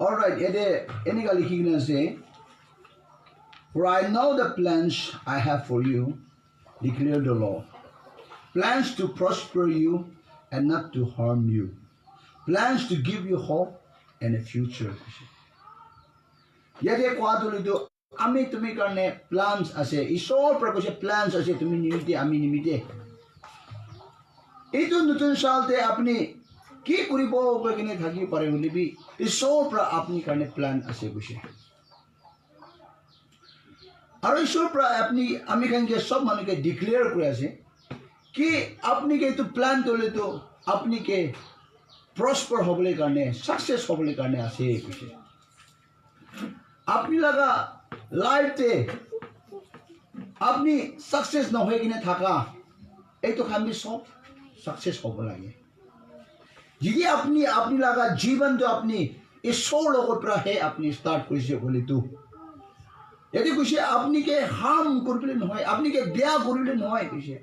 All right, ini kali kita say, for I know the plans I have for you, declare the Lord. Plans to prosper you and not to harm you. Plans to give you hope and a future. Yate kwa tulido, ami tumi karne plans ase, isol pra ko plans ase tumi nimite, ami nimite. Ito nutun salte apni কি কৰিব কৈ কিনে থাকি পাৰে বুলিবি ঈশ্বৰৰ পৰা আপুনি কাৰণে প্লান আছে কৈছে আৰু ঈশ্বৰৰ পৰা আপুনি আমি কাৰণে সব মানুহকে ডিক্লেয়াৰ কৰি আছে কি আপুনি কে এইটো প্লান তলেতো আপুনি কে প্ৰস্পাৰ হ'বলৈ কাৰণে সাকসেছ হ'বলৈ কাৰণে আছে কৈছে আপুনি লগা লাইফতে আপুনি সাকসেছ নহয় কিনে থাকা এইটো খালি সব সাকসেছ হ'ব লাগে যদি আপনি লাগা জীবন তো আপনি ঈশ্বৰ লগত প্ৰাহে আপনি স্টাৰ্ট কৰিছে বলি তো এদি কৈছে আপনি কে হাৰ্ম কৰিলে নহয় আপনি কে বেয়া কৰিলে নহয় কৈছে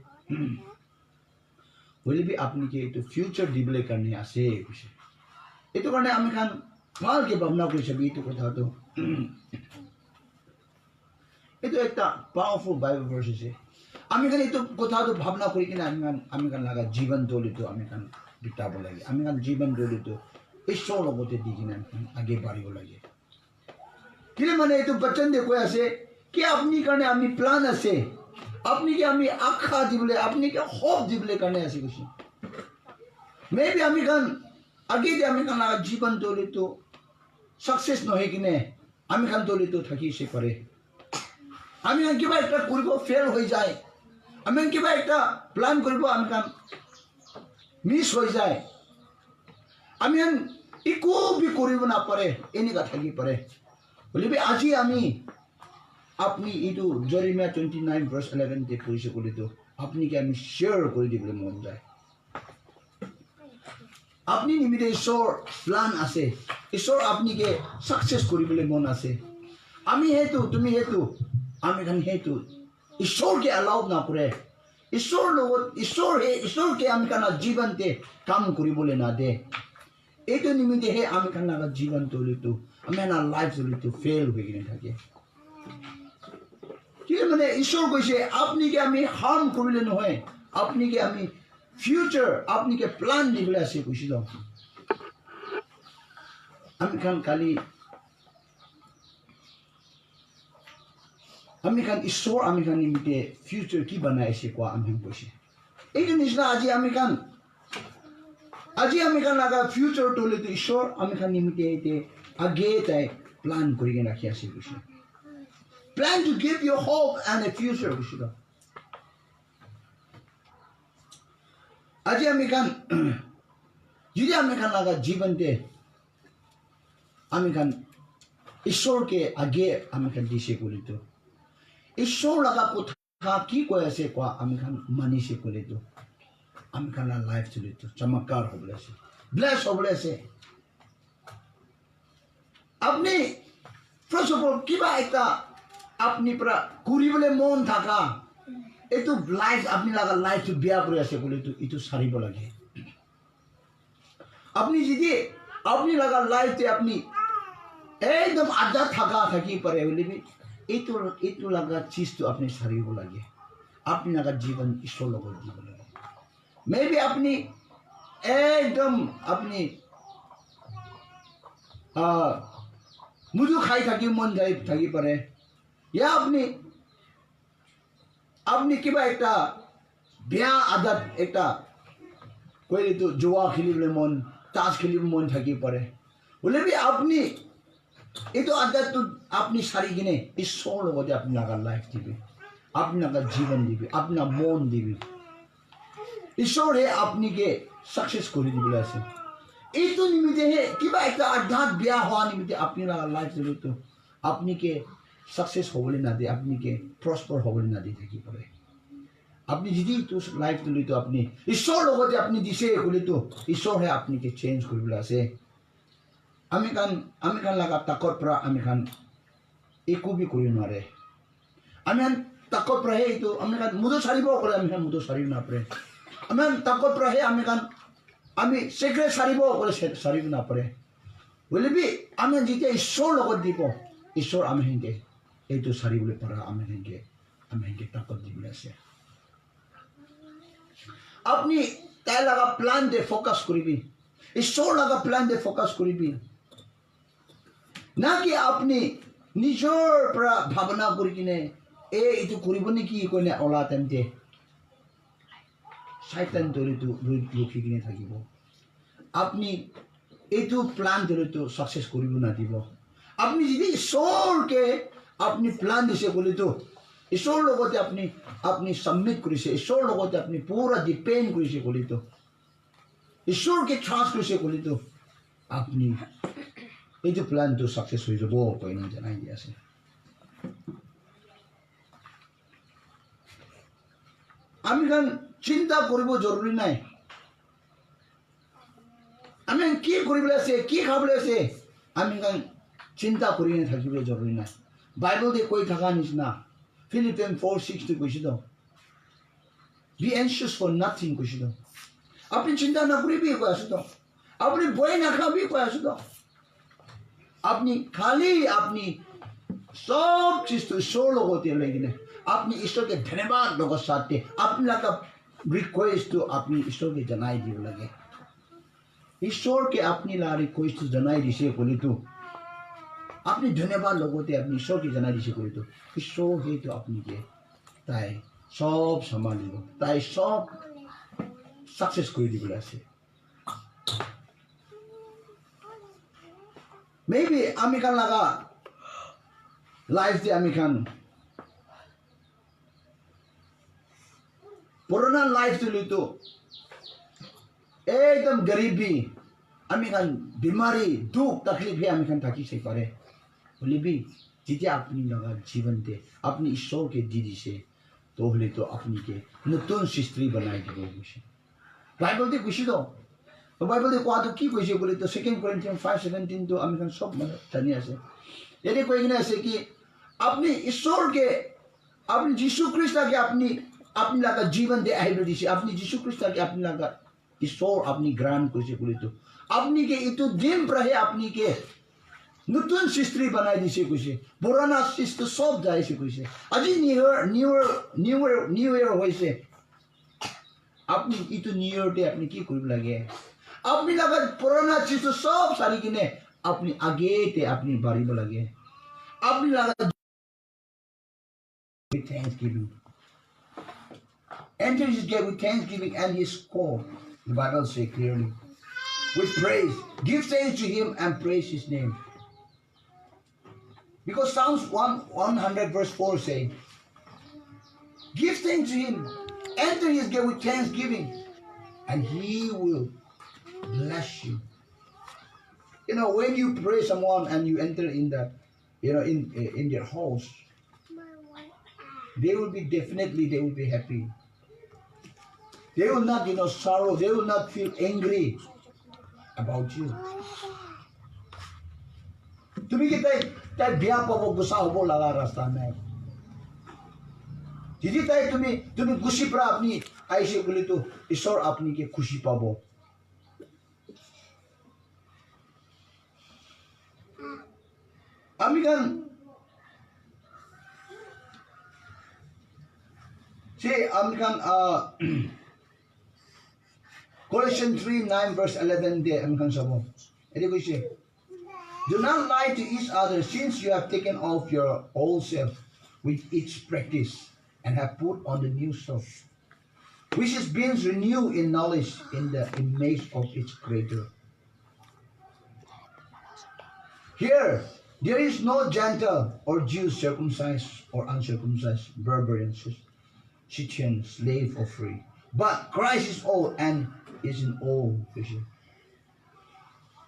বলিবি আপনি কে এইটো ফিউচাৰ দিবলে কাৰণে আছে কৈছে এইটো কাৰণে আমি খান ভালকে ভাবনা কৰিছে এইটো কথা তো এইটো একটা পাওয়াৰফুল বাইবেল ভাৰ্স আছে আমি খান এইটো কথা তো ভাবনা কৰি কিনে আমি খান লাগা জীবন তলিতো আমি খান বিতাব লাগে আমি কান জীবন জড়িত ঈশ্বৰ লগতে দি কিনে আগে বাঢ়িব লাগে কিলে মানে এইটো বচন দে কৈ আছে কি আপনি কাৰণে আমি প্লান আছে আপনি কি আমি আশা দিবলে আপনি কি হোপ দিবলে কাৰণে আছে কৈছে মেবি আমি কান আগে যে আমি কান জীবন জড়িত সাকসেস নহয় কিনে আমি কান জড়িত থাকিছে পাৰে আমি কিবা একটা কৰিব ফেল হৈ যায় আমি কিবা একটা প্লান কৰিব আমি কান মিস হৈ যায় আমি একো বি কৰিব না পাৰে এনেকা থাকি পাৰে বলিবি আজি আমি আপনি এইটো জেৰেমিয়া 29 verse 11 তে পঢ়িছে কলি তো আপনি কি আমি শেয়ার কৰি দিবলে মন যায় আপনি নিমিতে ঈশ্বৰ প্লান আছে ঈশ্বৰ আপনি কে সাকসেস কৰিবলে মন আছে আমি হেতু তুমি হেতু আমি খান হেতু ঈশ্বৰকে এলাউ না কৰে ঈশ্বৰ লগত ঈশ্বৰকে আমি কানা জীৱনতে কাম কৰিবলৈ না দে এইটো নিমিতে হে আমি কানা জীৱন তলিতো আমি না লাইফ তলিতো ফেল হৈ কিনে থাকে কি মানে ঈশ্বৰ কৈছে আপনি কে আমি হাৰ্ম কৰিলে নহয় আপনি কে আমি ফিউচার আপনি কে প্লান দিবলে আছে কৈছিল আমি কান কালি আমি কান ঈশ্বৰ আমি কান নিমিতে ফিউচাৰ কি বনাইছে কোৱা আমি কৈছে এইটো নিচিনা আজি আমি কান লাগা ফিউচাৰ তলে তো ঈশ্বৰ আমি কান নিমিতে এতে আগে তাই প্লান কৰি কিনে ৰাখি আছে কৈছে plan to give you hope and a future কৈছিল আজি আমি কান যদি আমি কান লাগা জীৱনতে আমি কান ঈশ্বৰকে আগে আমি কান দিছে কৰি তো ঈশ্বৰ লগা কথা কি কৈ আছে কোৱা আমি খান মানিছে ক'লে তো আমি খান লাইফ চলিতো চমৎকাৰ হ'বলৈ আছে ব্লেছ হ'বলৈ আছে আপনি ফাৰ্স্ট অফ অল কিবা এটা আপনি পৰা কৰিবলৈ মন থাকা এইটো লাইফ আপনি লগা লাইফটো বেয়া কৰি আছে ক'লে তো এইটো সাৰিব লাগে আপনি যদি আপনি লগা লাইফতে আপনি একদম আধা থাকি পাৰে বলিবি এইটো লাগা চিজটো আপনি সাৰিব লাগে আপনি লাগা জীবন ঈশ্বৰ লগত দিব লাগে মেবি আপনি একদম আপনি মধু খাই থাকি মন যায় থাকি পারে ইয়া আপনি কিবা একটা বেয়া আদত একটা কইলে তো জুয়া খেলিবলে মন তাস খেলিব মন থাকি পারে বলে আপনি এইটো আদতটো আপনি সারি কিনে ঈশ্বৰ লগতে আপনি লাগাৰ লাইফ দিবে আপনি লাগাৰ জীবন দিবে আপনাৰ মন দিবে ঈশ্বৰ হে আপনি কে সাকসেস করে দিবলে আছে এইটো নিমিতে হে কিবা একটা আধ্যাত্মিক বিয়া হওয়া নিমিতে আপনি লাগার লাইফ দিলে তো আপনি কে সাকসেস হবলে না দিয়ে আপনি কে প্রসপার হবলে না দিয়ে থাকি পারে আপনি যদি তো লাইফ দিলে তো আপনি ঈশ্বৰ লগতে আপনি দিছে কলে তো ঈশ্বৰ হে আপনি কে চেঞ্জ কৰিবলে আছে আমি কান লাগা তাকত পৰা আমি কান একো বি কৰি নোৱাৰে আমি তাকত পৰা হে এইটো আমি কান মুদো সাৰিব কৰে আমি কান মুদো সাৰিব নাপাৰে আমি তাকত পৰা হে আমি কান আমি চেক্ৰেট সাৰিব কৰে সাৰিব নাপাৰে বলিবি আমি যেতিয়া ঈশ্বৰ লগত দিব ঈশ্বৰ আমি হেনকে এইটো চাৰিবলৈ পৰা আমি হেনকে তাকত দিবলৈ আছে আপনি তাই লগা প্লান দে ফোকাস কৰিবি ঈশ্বৰ লগা প্লান দে ফোকাস কৰিবি না কি আপনি নিজৰ পৰা ভাৱনা কৰি কিনে এইটো কৰিব নেকি কইনে ওলা তেন্তে শয়তান দৰিটো ৰখি কিনে থাকিব আপনি এইটো প্লান দৰিটো সাকসেস কৰিব না দিব আপনি যদি ঈশ্বৰকে আপনি প্লান দিছে বলিতো ঈশ্বৰৰ লগতে আপনি সাবমিট কৰিছে ঈশ্বৰৰ লগতে আপনি পুৰা ডিপেন্ড কৰিছে বলিতো ঈশ্বৰকে ট্ৰাষ্ট কৰিছে বলিতো আপনি এইটো প্লানটো সাকসেস হৈ যাব কইনে জানাই দি আছে আমি গান চিন্তা কৰিব জৰুৰী নাই আমি কি কৰিবলৈ আছে কি খাবলৈ আছে আমি গান চিন্তা কৰি থাকিব জৰুৰী নাই বাইবেলতে কৈ থকা নিচিনা Philippians 4:6 কৈছে তো be anxious for nothing কৈছে তো আপনি চিন্তা নকৰিবি কৈ আছো তো আপনি ভয় নাখাবি কৈ আছো তো আপনি খালি আপনি সব চিজটো ঈশ্বৰ লগতে লৈ কিনে আপনি ঈশ্বৰকে ধন্যবাদ লগৰ সাথে আপোনাৰ ৰিকুৱেষ্টটো আপনি ঈশ্বৰকে জনাই দিব লাগে ঈশ্বৰকে আপনি লা ৰিকুৱেষ্ট জনাই দিছে কলিতো আপনি ধন্যবাদ লগতে আপনি ঈশ্বৰকে জনাই দিছে কলিতো ঈশ্বৰ হেতু আপনিকে তাই সব সম্ভালিব তাই সব সাকসেস কৰি দিবলৈ আছে মেবি আমি কান লাগা লাইফ দে আমি কান पुराना लाइफ तो ली तो एकदम गरीबी आमी खान बीमारी दुख तकलीफ है आमी खान थाकी से पारे बोले भी जिते अपनी लगा जीवन दे अपनी ईश्वर के दीदी से तो बोले तो अपनी के नतुन सृष्टि बनाई दी बोले बाइबल दे कुछ तो बाइबल दे को तो की कुछ बोले तो 2 Corinthians 5:17 तो आमी खान सब जानी ऐसे यदि कोई ना ऐसे कि अपनी ईश्वर के अपनी यीशु ख्रिस्ट के अपनी लगा जीवन दे आइबल दिसे अपनी यीशु ख्रिस्ट के अपनी लगा ईश्वर अपनी ग्रांड कुछ बोले तो अपनी के इतो दिन रहे अपनी के नतुन सृष्टि बनाई दिसे कुछ पुराना सृष्टि सब जाए से कुछ अजी न्यू ईयर होइसे अपनी इतो न्यू ईयर दे अपनी की करब लागे अपनी लगा पुराना चीज सब सारी किने अपनी आगे ते अपनी बारी में लगे अपनी लगा with thanksgiving enter his gate with thanksgiving and his court the Bible say clearly with praise give thanks to him and praise his name because Psalms 100:4 say give thanks to him enter his gate with thanksgiving and he will bless you. You know, when you pray someone and you enter in that, you know, in their house, they will be happy. They will not, you know, sorrow. They will not feel angry about you. तुम्ही किती त्या बिया पावो गुस्सा होबो लगा रास्ता में जिदी ताई तुम्ही खुशी पर अपनी आईसे बोले तो ईश्वर अपनी के खुशी पावो Amikan say amikan Colossians 3:9-11 de amikan sabo edi ko say do not lie to each other since you have taken off your old self with its practice and have put on the new self which is being renewed in knowledge in the image of its creator. Here there is no Gentile or Jew, circumcised or uncircumcised, barbarian, Scythian, slave or free. But Christ is all and is in all.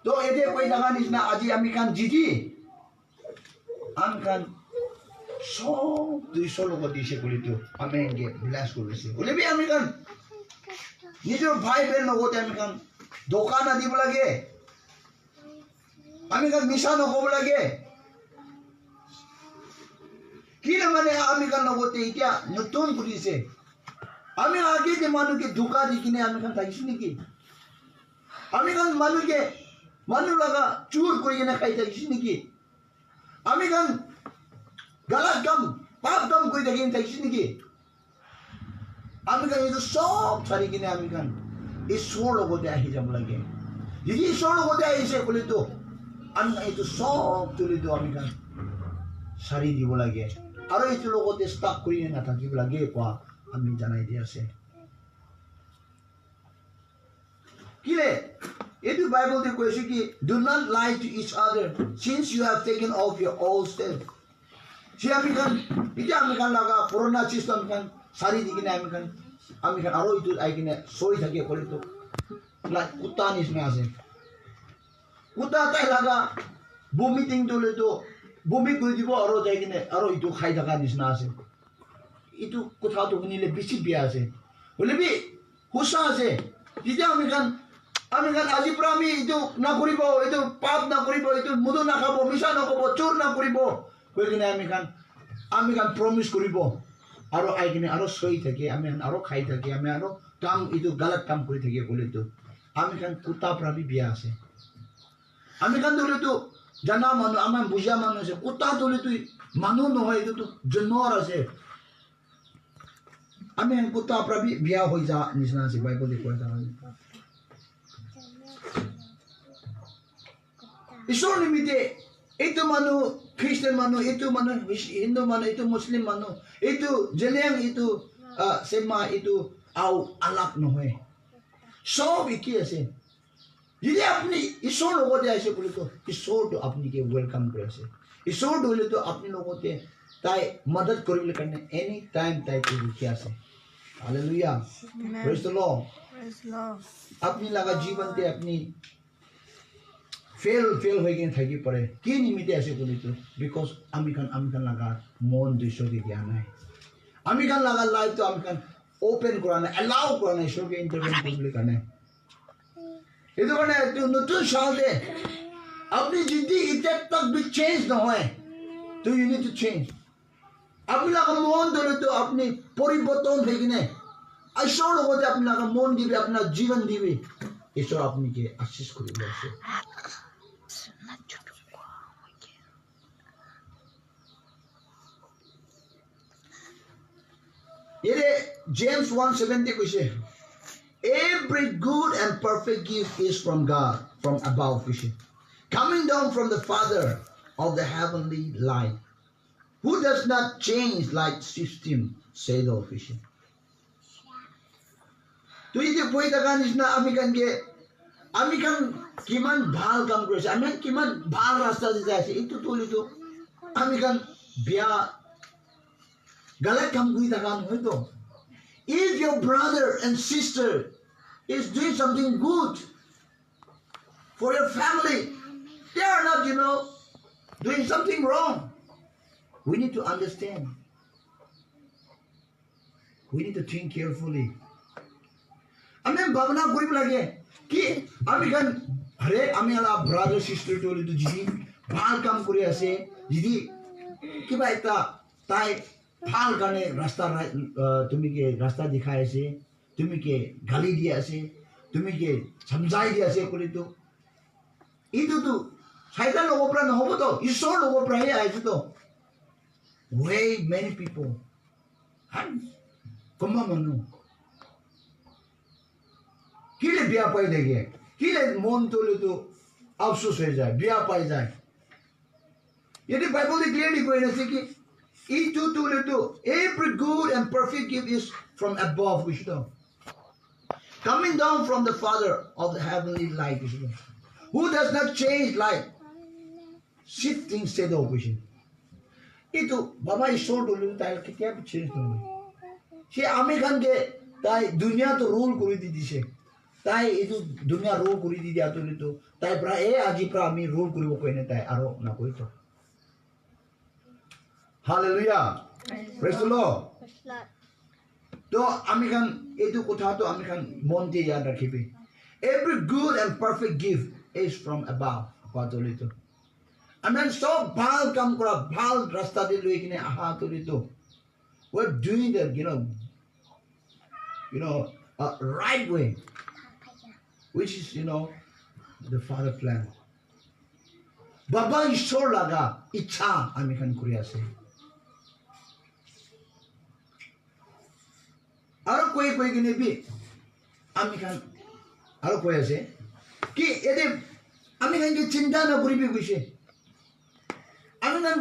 So, ede koy nakanis na aji amikan jiji. Amikan so do solo ko di se kulito. Amen ge bless ko se. Ule bi amikan. Nijor bhai ben no gote amikan dokan adi bolage. amikan misa no ko lagi kila mane amikan no gote itya nutun purise ami age de manu ke dhuka dikine amikan taisni ki amikan Manu laga chur kuri na kai tagi sini ki. Ami kan galat kam, pap kam kuri tagi tagi sini ki. Ami kan itu sob cari kini ami kan. Isor logo dia hijam lagi. Jadi isor logo dia isi kulit tu. Ami kan itu sob tulis tu ami kan. Sari di bola lagi. Aro itu logo dia stuck kuri na tagi lagi kwa ami janai dia se. Kile, itu Bible di kuisi ki, do not lie to each other, since you have taken off your old self. Siya amikan, itu amikan laga, corona system kan, sari di kina amikan aro itu ay kina, soy thake kole to, like kuta nis na ase. Kuta tay laga, vomiting tuloy to, vomit kuli di bo aro tay kina, aro itu khai thaka nis na ase. Itu kuta to kunile bisi biya ase. Wala bi, husa ase. Jadi amikan aji prami itu nakuribo, itu pap nakuribo, itu mudu nakabo, misa nakabo, chur nakuribo. Kaya kina amikan promise kuribo. Aro ay kina aro soy thake, amikan aro khai thake, amikan aro kam itu galat kam kuri thake kule to. Amikan kuta prami biya ase. Amikan dulu tu jana manu, aman buja manu ase. Kuta dulu tu manu nohoy itu tu janwar ase. Amikan kuta prami biya hoy ja nisna ase. Bible di kuya ta. Isor limite, itu manu Christian manu, itu manu Hindu manu, itu Muslim manu, itu jeleng itu sema itu au alak nohe. So iki ase. Jadi apni isor logo de ase kuli to, isor to apni ke welcome करे ase. Isor dole to apni logo te tai madad kori karne any time tai ke लिखे ase. Hallelujah. Praise the Lord. Praise the Lord. अपनी लगा जीवन ते अपनी fail हो गए थकी पड़े कि निमित्ते ऐसे बोले तो बिकॉज अमिकन लगा मन दुष्ट के ज्ञान है अमिकन लगा लाइफ तो अमिकन ओपन कराना अलाउ कराना ईश्वर के इंटरवेंशन करना है ये तो बने तो नतुन साल दे अपनी जिंदगी इतने तक भी चेंज ना होए तो यू नीड टू चेंज अपनी लगा मन दोले तो अपनी परिवर्तन है कि नहीं ईश्वर लोगों से अपनी लगा मन दिवे अपना जीवन दिवे ईश्वर अपनी के आशीष को दिले से ये James 1:70 कुछ है every good and perfect gift is from God from above कुछ है coming down from the Father of the heavenly light who does not change like system say the कुछ है तो ये जो कोई तक निश्ना अमिकन किमान भाल काम करे अमिकन किमान भाल रास्ता दे जाए इतो तोली तो अमिकन बिया गलत काम कोई तक नहीं तो if your brother and sister is doing something good for your family they are not doing something wrong we need to understand we need to think carefully हमें भावना करीब लगे कि अमिकन अरे अमी अला ब्रदर सिस्टर टोली तो जिदी भाल काम करे ऐसे जिदी कि भाई ताई भाल करने रास्ता तुम्ही के रास्ता दिखाए से तुम्ही के गाली दिया से तुम्ही के समझाई दिया से करे तो इधर तो शैतान लोगों पर न हो तो ईश्वर लोगों पर ही आए तो way many people हम कम्मा मनु किले बिया पाई देंगे किले मन तोले तो अफसोस हो जाए बिया पाई जाए यदि बाइबल में क्लियरली कोई नहीं कि इतु तोले तो every good and perfect gift is from above which coming down from the Father of the heavenly light who does not change like shifting state of vision itu Baba Ishwar तोले तो ताई कितना भी चेंज नहीं हुई ये अमेरिकन के ताई दुनिया तो रूल करी दी दिशे ताई इधु दुनिया रोल करी दी जातो ले तो ताई प्रा आजी प्रा मी रोल करी वो कोई नहीं ताई आरो ना कोई तो हालेलुया प्रेज द लॉर्ड तो अमेरिकन इधु कोठा तो अमेरिकन मोंटे याद रखी भी every good and perfect gift is from above बातो ले तो अमेरिकन सब भाल काम करा भाल रास्ता दे लोग इन्हें आहा तो ले तो we're doing the right way which is the Father plan বাবা ঈশ্বৰ লগা ইচ্ছা আমি খান কৰি আছে আৰু কৈ কিনে বি আমি খান আৰু কৈ আছে কি এতে আমি খান কি চিন্তা নকৰিবি কৈছে আমি খান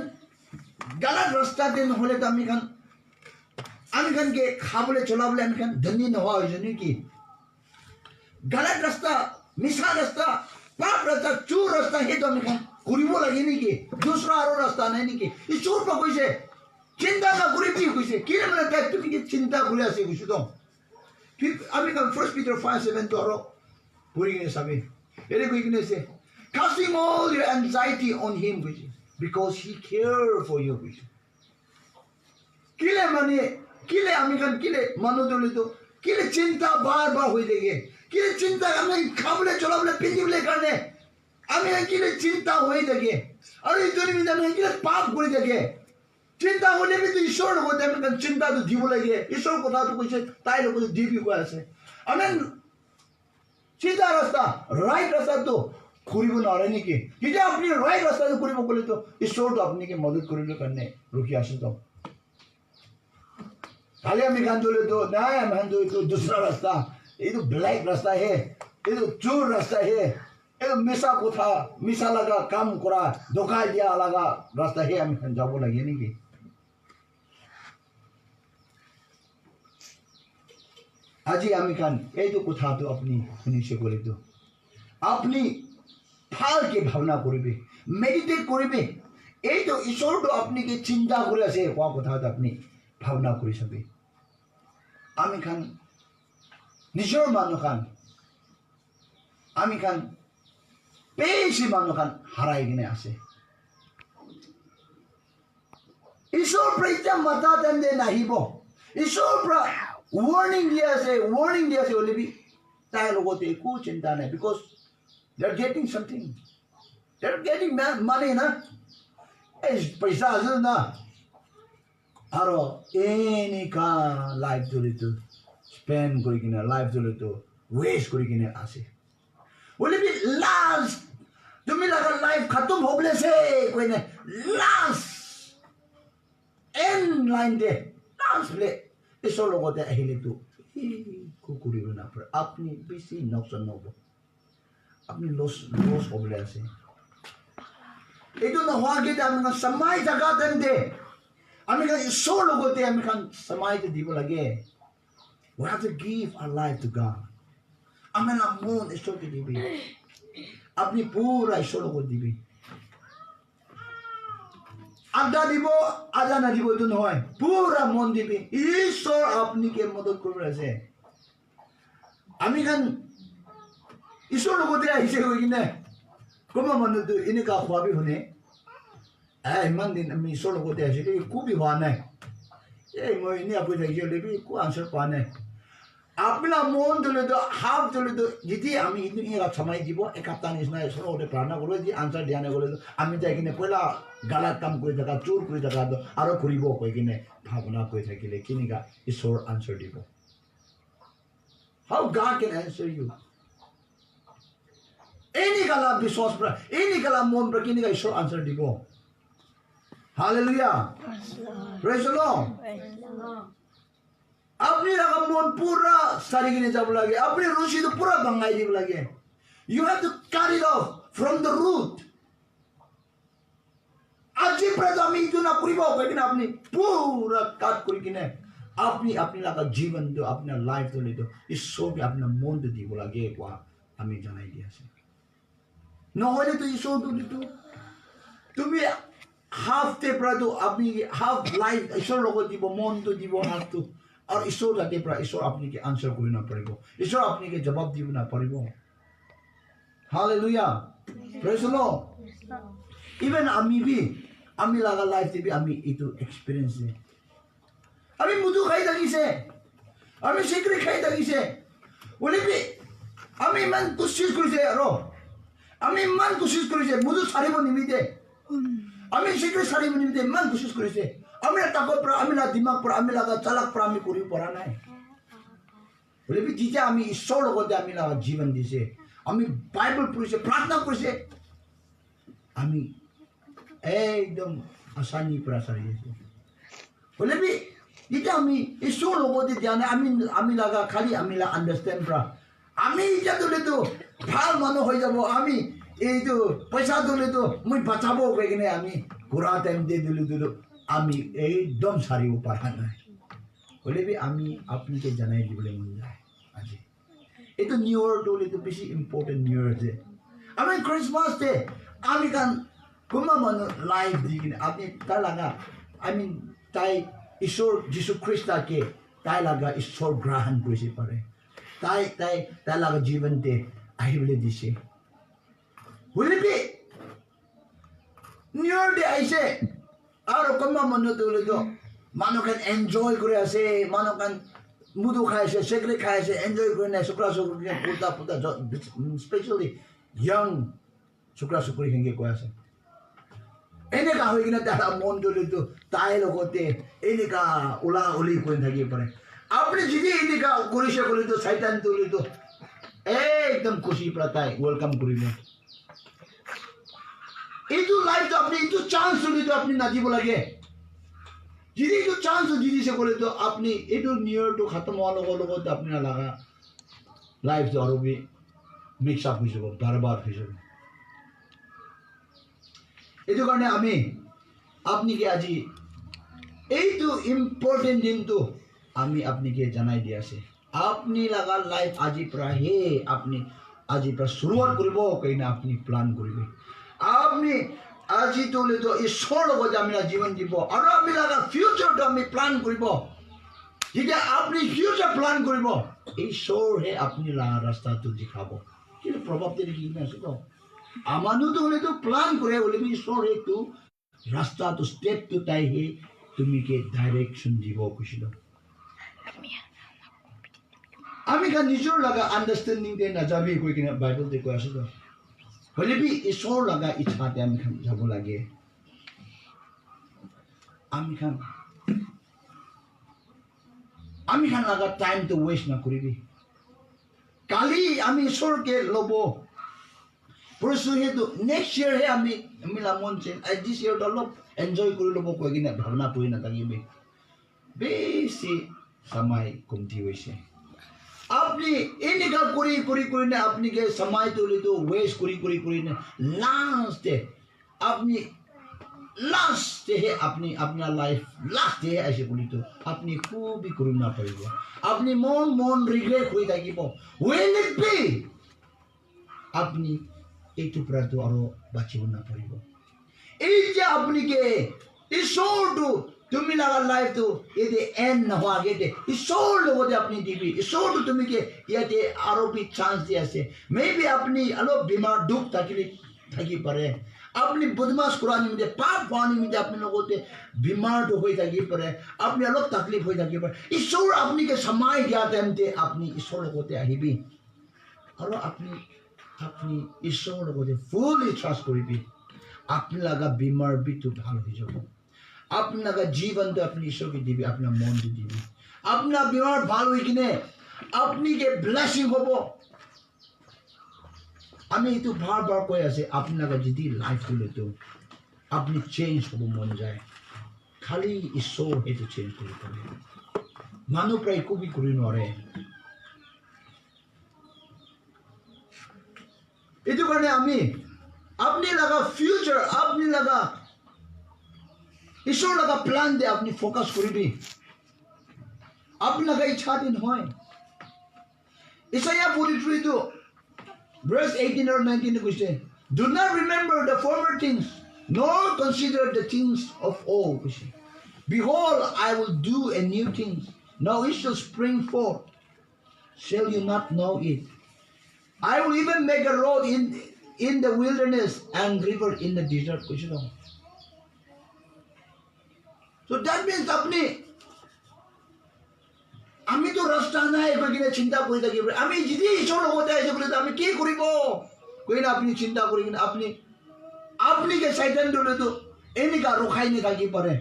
গালাত ৰাস্তাতে নহ'লে তো আমি খান কে খাবলৈ চলাবলৈ আমি খান ধনী নোহোৱা হৈছে নেকি গালাত ৰাস্তা মিছা ৰাস্তা পাপ ৰাস্তা চোৰ ৰাস্তা সেইটো আমি খান কৰিব লাগে নেকি দুসৰা আৰু ৰাস্তা নাই নেকি ঈশ্বৰ পৰা কৈছে চিন্তা নকৰিবি কৈছে কি মানে তুমি কি চিন্তা কৰি আছে কৈছো তো আমি খান 1 Peter 5:7 তো আৰু পঢ়ি কিনে চাবি এনে কৈ কিনে আছে casting all your anxiety on him কৈছে because he care for you কৈছে কিলে মানে কিলে আমি খান কিলে মানুহ দলিতো কিলে চিন্তা বাৰ হৈ থাকে কিলে চিন্তা আমি খাবলৈ চলাবলৈ পিন্ধিবলৈ কাৰণে আমি কিলে চিন্তা হৈ থাকে আৰু ইজনী আমি কিলে পাপ কৰি থাকে চিন্তা হ'লে তো ঈশ্বৰৰ লগতে আমি চিন্তাটো দিব লাগে ঈশ্বৰৰ কথাটো কৈছে তাই লগতে দিবি কৈ আছে আমি চিধা ৰাস্তা ৰাইট ৰাস্তাটো কৰিব নোৱাৰে নেকি যেতিয়া আপুনি ৰাইট ৰাস্তাটো কৰিব গ'লে তো ঈশ্বৰটো আপোনাক মদত কৰিবলৈ কাৰণে ৰখি আছে তো खाली আমি গান ধরে তো নাই আমি গান ধরে তো दूसरा रास्ता ये तो ब्लैक रास्ता है ये तो चोर रास्ता है ये तो मिसा कोठा मिसा लगा काम करा धोखा दिया लगा रास्ता है আমি যাব লাগে নাকি আজি আমি কান এই তো কথা তো আপনি শুনিছে করে তো আপনি ফালকে ভাবনা করবে মেডিটেট করবে এই তো ঈশ্বর তো আপনি কি চিন্তা করে আছে কোয়া কথা তো আপনি ভাবনা কৰি চাবি আমি খান নিজৰ মানুহ খান আমি খান বেছি মানুহ খান হাৰাই কিনে আছে ঈশ্বৰ পৰা মাতা তেন্তে নাহিব ঈশ্বৰ পৰা ৱাৰ্নিং দিয়া আছে ওলিবি তাই লগতে একো চিন্তা নাই because they are getting something they are getting money na পইচা আছে না আৰু এনেকা লাইফ জড়িত স্পেন্ড কৰি কিনে লাইফ জড়িত ওয়েস্ট কৰি কিনে আছে ওলিবি লাষ্ট তুমি লগা লাইফ খতম হ'বলেছে কৈ না লাষ্ট এন্ড লাইন দে লাষ্ট লে ঈশ্বৰ লগতে আহিলে তো একো কৰিব নাপাৰে আপুনি বেছি নকশন নহ'ব আপুনি লছ হ'বলে আছে এইটো নোহোৱাকে আমি সমাই জাগা তেন্তে আমি খান ঈশ্বৰ লগতে আমি খান সমাইটো দিব লাগে we have to give our life to God আমি না মন ঈশ্বৰকে দিবি আপনি পুৰা ঈশ্বৰ লগত দিবি আধা দিব আধা না দিব তো নহয় পুৰা মন দিবি ঈশ্বৰ আপনিকে মদত কৰিব আছে আমি খান ঈশ্বৰ লগতে আহিছে কৈ কিনে কোনোবা মানুহটো এনেকা খোৱাবি শুনে ইমান দিন আমি ঈশ্বৰৰ লগতে আহিছিলোঁ একো বি হোৱা নাই মই এনেই আপুনি থাকিছিলোঁ একো আনচাৰ পোৱা নাই আপোনাৰ মন তুলিতো হাত তুলিতো যদি আমি সমাই দিব এসপ্তাহ নিচিনা ঈশ্বৰৰ লগতে প্ৰাৰ্থনা কৰোঁ যদি আনচাৰ দিয়া নাই গ'লে আমি যাই কিনে পইলা গালাত কাম কৰি থকা চোৰ কৰি থকা আৰু কৰিব কৈ কিনে ভাৱনা কৰি থাকিলে কেনেকা ঈশ্বৰ আনচাৰ দিব how God can answer you এনে গালা বিশ্বাস পৰা এনে গালা মন পৰা কেনেকা ঈশ্বৰ আনচাৰ দিব Hallelujah. Praise the Lord. अपनी रकम मन पूरा सारी किने जब लगे अपनी रुचि तो पूरा बंगाई जब लगे you have to cut it off from the root आज प्रजामी जो ना पूरी बात है कि अपनी पूरा काट कोई किने अपनी लगा जीवन तो अपना लाइफ तो ले तो इस शो के अपना मन तो दी बोला गे क्या हमें जाना ही दिया से न होने तो इस शो तो तुम्हें হাফ তে পৰা তো আপনি হাফ লাইফ ঈশ্বৰ লগত দিব মন তো দিব হাত তো আৰু ঈশ্বৰ যাতে পৰা ঈশ্বৰ আপনিকে আনসাৰ কৰি না পাৰিব ঈশ্বৰ আপনিকে জবাব দিব না পাৰিব hallelujah praise the lord even আমি লাগা লাইফ দিবি আমি এটো এক্সপেরিয়েন্স নে আমি মধু খাই থাকিছে আমি সিগারেট খাই থাকিছে ওলিবি আমি মান কোশিশ কৰিছে আৰু আমি মান কোশিশ কৰিছে মধু ছাড়িব নিমিতে আমি সিগাৰেট ছাড়িব নিমিতে মান কোশিশ কৰিছে আমি টাকা পৰা আমি না দিমাগ পৰা আমি লাগা চালাক পৰা আমি কৰিব পৰা নাই ওলিবি যেতিয়া আমি ঈশ্বৰৰ লগতে আমি লাগা জীৱন দিছে আমি বাইবেল পঢ়িছে প্ৰাৰ্থনা কৰিছে আমি একদম আসানিৰ পৰা চাৰি আছোঁ হ'লেবি এতিয়া আমি ঈশ্বৰৰ লগতে দিয়া নাই আমি লগা খালি আমি আণ্ডাৰষ্টেণ্ড কৰা আমি এতিয়া দিলেতো ভাল মানুহ হৈ যাব আমি এইটো পইচা দিলেতো মই বাচাব কৈ কিনে আমি ঘূৰা টাইম দিলো আমি একদম সাৰিব পৰা নাই হ'লেবি আমি আপুনিকে জনাই দিবলৈ মন যায় আজি এইটো নিউ ইয়াৰ দিলেতো বেছি ইম্পৰ্টেণ্ট নিউ ইয়াৰ আছে আমি খ্ৰীষ্টমাছ ডে আমি কাৰণ কোনোবা মানুহ লাইফ দি কিনে আপুনি তাৰ লগা তাই ঈশ্বৰ যীশুখ্ৰীষ্টকে তাই লগা ঈশ্বৰ গ্ৰহণ কৰিছে পাৰে তাই লগা জীৱনতে আহিবলৈ দিছে হ'লেবি নিউ ইয়াৰ ডে আহিছে আৰু কোনোবা মানুহ দিলেতো মানুহখন এনজয় কৰি আছে মানুহখন মুদু খাই আছে চিগাৰেট খাই আছে এনজয় কৰি নাই চুকৰা চুকুৰি পুতা স্পেচিয়েলি ইয়াং চুকৰা চুকুৰিখিনিকে কৈ আছে এনেকা হৈ কিনে তাৰ মন দিলেতো তাইৰ লগতে এনেকা ওলা ওলি কৰি থাকিব পাৰে আপুনি যদি এনেকা কৰিছে কৰিলেতো চাইতান দিলেতো একদম খুচিৰ পৰা তাই ৱেলকাম কৰিব এইটো লাইফটো আপুনি এইটো চান্স দিলেতো আপুনি নাজিব লাগে যদি এইটো চান্স দি দিছে কৰিলেতো আপুনি এইটো নিউ ইয়াৰটো খতম হোৱাৰ লগত আপোনাৰ লগা লাইফটো আৰু মিক্স আপ হৈ যাব বাৰবাৰ হৈ যাব এইটো কাৰণে আমি আপুনিকে আজি এইটো ইম্পৰ্টেণ্ট দিনটো আমি আপুনিকে জনাই দি আছে আপুনি লগা লাইফ আজিৰ পৰা আপুনি আজিৰ পৰা শুৰুৱাত কৰিব কিনে আপুনি প্লান কৰিব আপুনি আজি তোলেতো ঈশ্বৰৰ লগত আমি জীৱন দিব আৰু আমি লগা ফিউচাৰটো আমি প্লান কৰিব যেতিয়া আপুনি ফিউচাৰ প্লান কৰিব ঈশ্বৰহে আপুনি লগা ৰাস্তাটো দেখাব কিন্তু প্ৰভাৱটো দেখি কিনে আছো তো আমানোতো হ'লেতো প্লান কৰে হ'লে ঈশ্বৰ এইটো ৰাস্তাটো ষ্টেপটো তাইহে তুমিকে ডাইৰেকশ্যন দিব কৈছিল আমি নিজৰ লগা আণ্ডাৰষ্টেণ্ডিংতে নাযাবি কৈ কিনে বাইবেলতে কৈ আছো তো হ'লে ঈশ্বৰ লগা ইচ্ছাতে আমি যাব লাগে আমি লগা টাইমটো ৱেষ্ট নকৰিবি কালি আমি ঈশ্বৰকে ল'ব পৰশুহেতু নেক্সট ইয়াৰহে আমি মন চেন দিছ ইয়াৰটো অলপ এনজয় কৰি ল'ব কৈ কিনে ভাৱনা কৰি নাথাকিবি বেছি সময় কমতি হৈছে আপনি এনেকা কৰি নে আপুনিকে সময়টো ৱেষ্ট কৰি নে লাষ্টে আপনি আপনাৰ লাইফ লাষ্টে আছে বলিতো আপনি খুবই কৰিব নাপাৰিব আপনি মন ৰিগ্ৰেট হৈ থাকিব will it be আপনি এইটো পৰাটো আৰু বাচিব নাপাৰিব এই যে আপুনিকে ঈশ্বৰটো তুমি লগা লাইফটো এতে এণ্ড নোহোৱাকে ঈশ্বৰৰ লগতে আপুনি দিবি ঈশ্বৰটো তুমিকে ইয়াতে আৰু চান্স দি আছে মেবি আপুনি অলপ বেমাৰ দুখ থাকি পাৰে আপনি বদমাছ কৰা নিমিত্তে পাপ হোৱা নিমিত্তে আপুনি লগতে বেমাৰটো হৈ থাকিব পাৰে আপুনি অলপ তকলিফ হৈ থাকিব পাৰে ঈশ্বৰ আপুনিকে সময় দিয়া টাইমতে আপুনি ঈশ্বৰৰ লগতে আহিবি আৰু আপুনি ঈশ্বৰৰ লগতে ফুলি ট্ৰাষ্ট কৰিবি আপুনি লগা বেমাৰ বিটো ভাল হৈ যাব আপুনি লগা জীৱনটো আপুনি ঈশ্বৰকে দিবি আপোনাৰ মনটো দিবি আপোনাৰ বেমাৰ ভাল হৈ কিনে আপুনিকে ব্লেছিং হ'ব আমি এইটো বাৰ কৈ আছে আপুনি লগা যদি লাইফ হ'লেতো আপুনি চেঞ্জ হ'ব মন যায় খালি ঈশ্বৰ সেইটো চেঞ্জ কৰিব পাৰে মানুহ প্ৰায় একো কৰি নোৱাৰে এইটো কাৰণে আমি আপুনি লগা ফিউচাৰ আপুনি লগা ঈশ্বৰ লগা প্লান দে আপুনি ফ'কাছ কৰিবি আপুনি লগা ইচ্ছাতে নহয় ইছাইয়া 43 verse 18 or 19 কৈছে do not remember the former things nor consider the things of old কৈছে behold I will do a new thing now it shall spring forth shall you not know it I will even make a road in the wilderness and river in the desert কৈছে so that means আপনি আমি তো রাস্তা নাই কৈ কিনে চিন্তা কৰি থাকিব আমি যদি ঈশ্বৰৰ লগতে আহিছে বলে আমি কি কৰিব কইনা আপনি চিন্তা কৰি কিনে আপনি কে শয়তান দলে তো এনেকা ৰখাই নে থাকি পাৰে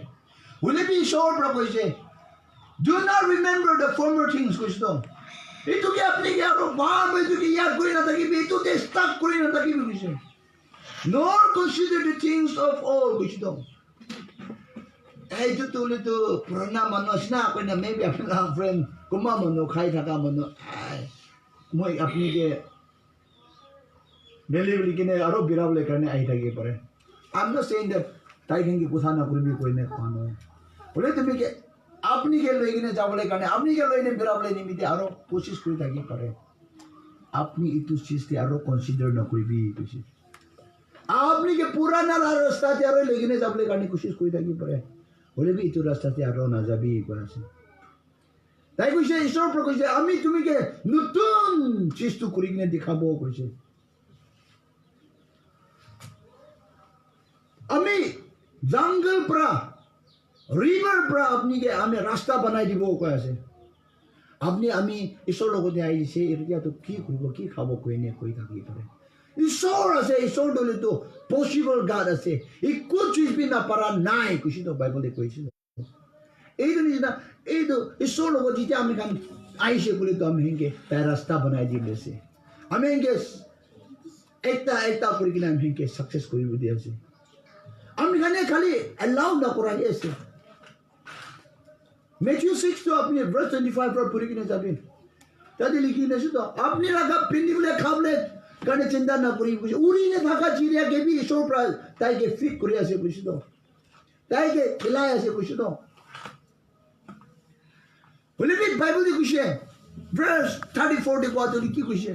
হলে বি ঈশ্বৰ পৰা কৈছে do not remember the former things কৈছে এইটো কি আপনি কি আৰু বাৰ এইটো কি ইয়াত কৰি নাথাকিবি এইটো তে ষ্টাক কৰি নাথাকিবি কৈছে nor consider the things of all which don't. Itu tulis tu pernah manusia aku ni maybe apna friend kuma manu khai thaka manu moi apni ke delivery kine aro birable karne ai thake pare. I'm not saying that tai khengi kutha na kurbi koi ne khano bole tumi ke apni ke loigine jabole karne apni ke loine birable nimite aro koshish kori thaki pare. Apni itu चीज te aro consider na kurbi koshi apni ke purana rasta te aro loigine jabole karne koshish kori thaki pare. বলে B ইটো রাস্তাতে আরো না যাবি কইছে তাই কইছে ঈশ্বর প্রভু কইছে আমি তুমিকে নতুন সৃষ্টি করি কিনে দেখাবো কইছে আমি জঙ্গল প্রা রিভার প্রা আপনিকে আমি রাস্তা বানাই দিব কইছে আপনি আমি ঈশ্বর লগতে আইছে এরিয়া তো কি করব কি খাবো কইনে কই থাকি পারে ঈশ্বর আছে ঈশ্বর দলে তো পসিবল গড আছে ই কোন চিজ বি না পারা নাই কইছি তো বাইবেলে কইছে এই তো নিনা এই তো ঈশ্বর লগতে যেটা আমি কান আইছে বলে তো আমি হেঙ্গে তার রাস্তা বানাই দিলেছে আমি হেঙ্গে একটা করে কিনা আমি হেঙ্গে সাকসেস করিব দিয়েছে আমি খালি অ্যালাউ না করা আছে Matthew 6 तो अपने verse 25 पर पूरी किने जाबे तादे लिखी ने तो अपने लगा पिंडी बोले खाबले कने चिंता ना करी कुछ उरी ने थाका चिड़िया के भी ईश्वर पर ताई के फिक करिया से कुछ तो ताई के खिलाया से कुछ तो बोले भी बाइबल की कुछ है verse 34 देखो तो लिखी कुछ है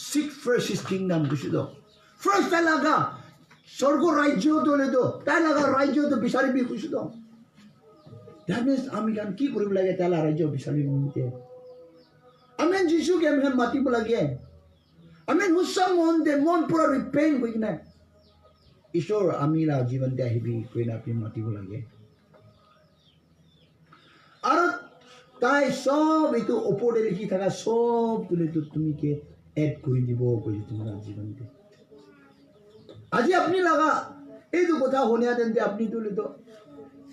seek first his kingdom कुछ तो first लगा स्वर्ग राज्य तो ले दो ताई लगा राज्य तो बिचारी भी कुछ तो That means আমি kan কি কৰিব লাগে তালা ৰাজ্য বিচাৰি নিতে আমি যিশু কে আমি মাতিব লাগে আমি হুসাম মন পুৰা ৰিপেন হৈ কিনে ঈশ্বৰ আমি লা জীৱন দে আহিবি কইনা আপনি মাতিব লাগে আৰু তাই সব এটো ওপৰে লিখি থাকা সব তুলে তো তুমি কে এড কৰি দিব কই তোমাৰ জীৱনতে আজি আপনি লাগা এইটো কথা শুনিয়া তেন্তে আপনি তুলে তো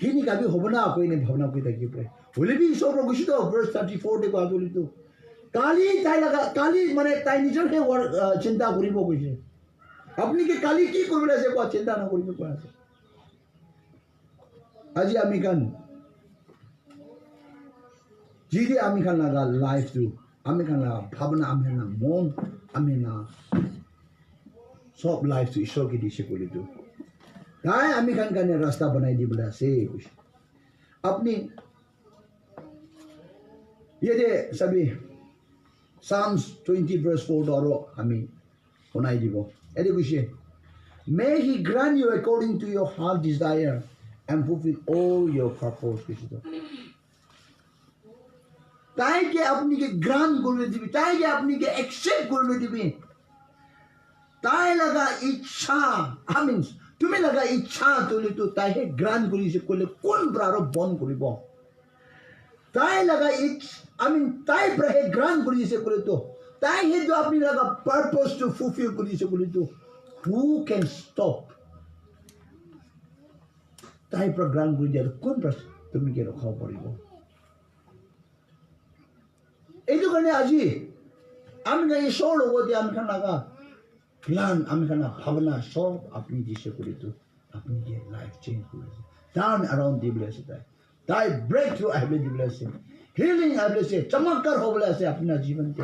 हिनी का भी होबना कोई ने भावना कोई तकी पे बोले भी ईश्वर प्रभु तो verse 34 देखो आदुली तो काली ताई लगा काली माने ताई निजर के चिंता करिबो कइसे अपनी के काली की करबले से को चिंता ना करिबो को আছে আজি আমি কান जिदे আমি কান লাগা লাইফ টু আমি কান লাগা भावना আমি না মন আমি না সব লাইফ টু ईश्वर के दिशे को लितो ताई আমি কান কানে रास्ता बनाई दी बोला से कुछ अपनी ये दे सभी Psalms 20 verse 4 डरो हमें सुनाई दीबो एदे कुछ may he grant you according to your heart desire and fulfill all your purpose कुछ तो ताई के अपनी के ग्रांट करने दीबी ताई के अपनी के एक्सेप्ट करने दीबी ताई लगा इच्छा I mean তুমি লাগা ইচ্ছা তুলি তো তাই হে গ্রান্ট করিছে কলে কোন ব্রারো বন করিব তাই লাগা I mean তাই ব্রাহে গ্রান্ট করিছে কলে তো তাই হে जो আপনি লাগা পারপাস টু ফুলফিল করিছে কলে তো হু ক্যান স্টপ তাই প্র গ্রান্ট করি দিয়া কোন প্রশ্ন তুমি কে রখাও পড়িব এইটো কাৰণে আজি আমি না ঈশ্বৰ লগতে আমি লাগা প্ল্যান আমি কানা ভাবনা সব আপনি দিশে করে তো আপনি যে লাইফ চেঞ্জ করে টার্ন अराउंड দিবলে আছে তাই ব্রেক থ্রু আইবে দিবলে আছে হিলিং আইবে আছে চমৎকার হবে আছে আপনার জীবনতে